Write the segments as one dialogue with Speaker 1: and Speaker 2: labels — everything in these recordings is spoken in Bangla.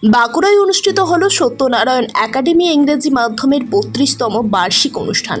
Speaker 1: বাঁকুড়ায় অনুষ্ঠিত হলো সত্যনারায়ণ একাডেমি ইংরেজি মাধ্যমের ৩২তম বার্ষিক অনুষ্ঠান।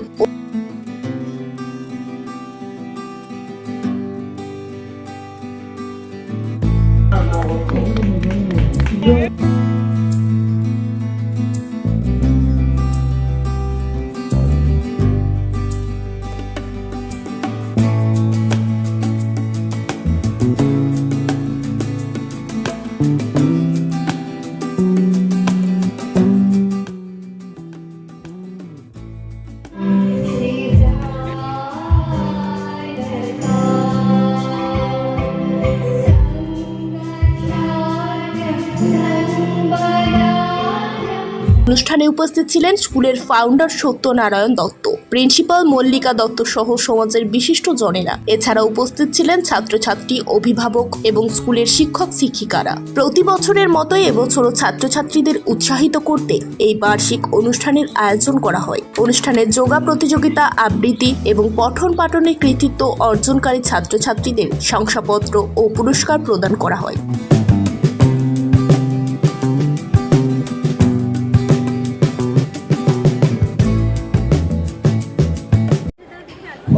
Speaker 1: অনুষ্ঠানে উপস্থিত ছিলেন স্কুলের ফাউন্ডার সত্যনারায়ণ দত্ত, প্রিন্সিপাল মল্লিকা দত্ত সহ সমাজের বিশিষ্ট জনেরা। এছাড়া উপস্থিত ছিলেন ছাত্রছাত্রী, অভিভাবক এবং স্কুলের শিক্ষক শিক্ষিকারা। প্রতি বছরের মতোই এবছরও ছাত্রছাত্রীদের উৎসাহিত করতে এই বার্ষিক অনুষ্ঠানের আয়োজন করা হয়। অনুষ্ঠানে যোগা প্রতিযোগিতা, আবৃত্তি এবং পঠন পাঠনের কৃতিত্ব অর্জনকারী ছাত্রছাত্রীদের শংসাপত্র ও পুরস্কার প্রদান করা হয়।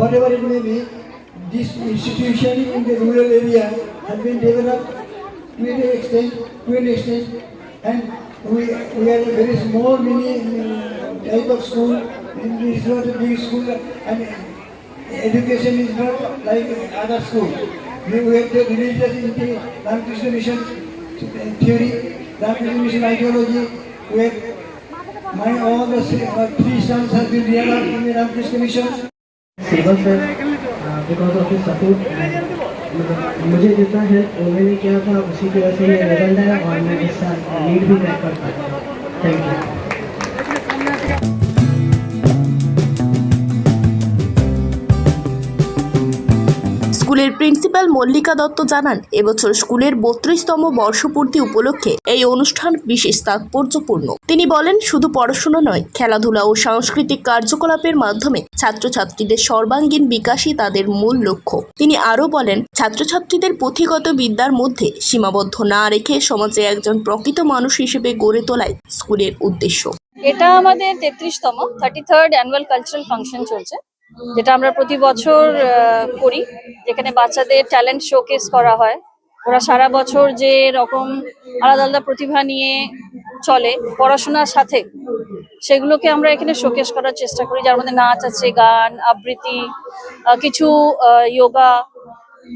Speaker 2: Whatever it may be, this institution in the rural area has been developed to an extent, and we are a very small mini type of school. This is not a big school, and education is not like other schools. We have the religious into Ramakrishna Mission theory, Ramakrishna Mission ideology. We have all the three sons have been developed in the Ramakrishna Mission.
Speaker 3: Silver sir because of his support मुझे जितना हेल्प उन्होंने किया था उसी की वजह से ये रिजल्ट है और मैं इस साल लीड भी क्रैक कर पाया। Thank you.
Speaker 1: স্কুলের প্রিন্সিপাল মল্লিকা দত্ত জানান, এবছর স্কুলের ৩২তম বর্ষপূর্তি উপলক্ষে এই অনুষ্ঠান বিশেষ তাৎপর্যপূর্ণ। তিনি বলেন, শুধু পড়াশোনা নয়, খেলাধুলা ও সাংস্কৃতিক কার্যকলাপের মাধ্যমে ছাত্রছাত্রীদের সর্বাঙ্গীন বিকাশই তাদের মূল লক্ষ্য। তিনি আরও বলেন, ছাত্রছাত্রীদের পুঁথিগত বিদ্যার মধ্যে সীমাবদ্ধ না রেখে সমাজে একজন প্রকৃত মানুষ হিসেবে গড়ে তোলাই স্কুলের উদ্দেশ্য।
Speaker 4: এটা আমাদের 33তম 33rd অ্যানুয়াল কালচারাল ফাংশন চলছে, যেটা আমরা প্রতি বছর করি, যেখানে বাচ্চাদের ট্যালেন্ট শোকেস করা হয়। ওরা সারা বছর যে রকম আলাদা আলাদা প্রতিভা নিয়ে চলে পড়াশোনার সাথে, সেগুলোকে আমরা এখানে শোকেস করার চেষ্টা করি, যার মধ্যে নাচ আছে, গান, আবৃত্তি, কিছু যোগা,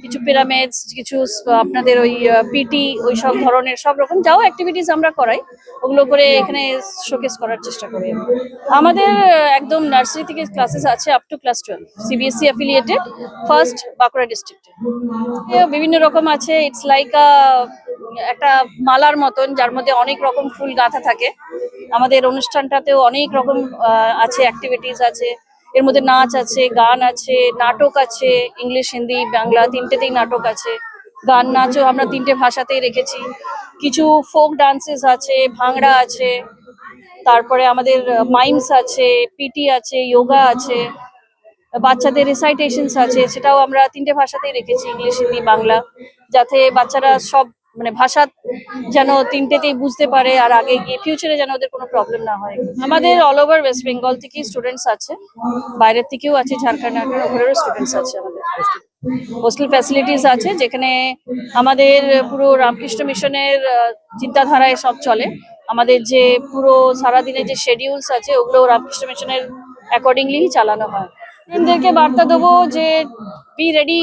Speaker 4: কিছু পিরামিডস, কিছু আপনাদের ওই পিটি, ওই সব ধরনের সব রকম যাও অ্যাক্টিভিটিস আমরা করাই, ওগুলো করে এখানে শোকেস করার চেষ্টা করি। আমাদের একদম নার্সারি থেকে ক্লাসেস আছে up to class 12, CBSE affiliated, first Bankura ডিস্ট্রিক্টে। বিভিন্ন রকম আছে, ইটস লাইক একটা মালার মতন, যার মধ্যে অনেক রকম ফুল গাঁথা থাকে। আমাদের অনুষ্ঠানটাতেও অনেক রকম আছে, অ্যাক্টিভিটিস আছে, এর মধ্যে নাচ আছে, গান আছে, নাটক আছে, ইংলিশ, হিন্দি, বাংলা তিনটেতেই নাটক আছে। গান নাচও আমরা তিনটে ভাষাতেই রেখেছি। কিছু ফোক ডান্সেস আছে, ভাংড়া আছে, তারপরে আমাদের মাইমস আছে, পিটি আছে, যোগা আছে, বাচ্চাদের রিসাইটেশনস আছে, সেটাও আমরা তিনটে ভাষাতেই রেখেছি, ইংলিশ, হিন্দি, বাংলা, যাতে বাচ্চারা সব মানে ভাষা যেন তিনটেতেই বুঝতে পারে, আর আগে গিয়ে ফিউচারে যেন ওদের কোনো প্রবলেম না হয়। আমাদের অল ওভার ওয়েস্ট বেঙ্গল থেকেই স্টুডেন্টস আছে, বাইরের থেকেও আছে, ঝাড়খণ্ড ওখানেরও স্টুডেন্টস আছে। আমাদের হোস্টেল ফ্যাসিলিটিস আছে, যেখানে আমাদের পুরো রামকৃষ্ণ মিশনের চিন্তাধারায় সব চলে। আমাদের যে পুরো সারাদিনের যে শিডিউলস আছে, ওগুলো রামকৃষ্ণ মিশনের অ্যাকর্ডিংলি চালানো হয়। স্টুডেন্টদেরকে বার্তা দেবো যে be ready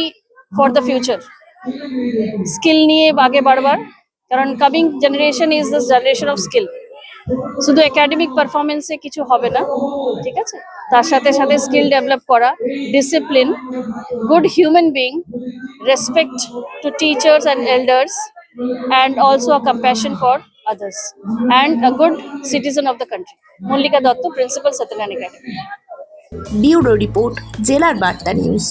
Speaker 4: for the future, skill নিয়ে আগে বাড়বার, কারণ coming generation is this generation of skill. শুধু একাডেমিক পারফরমেন্সে কিছু হবে না, ঠিক আছে, তার সাথে সাথে স্কিল ডেভেলপ করা, discipline, good human being, respect to teachers and elders, and also a compassion for others, and a good citizen of the country. Mallika Dutta, principal Satyanarayan academy.
Speaker 1: Bureau report, জেলার বার্তা নিউজ।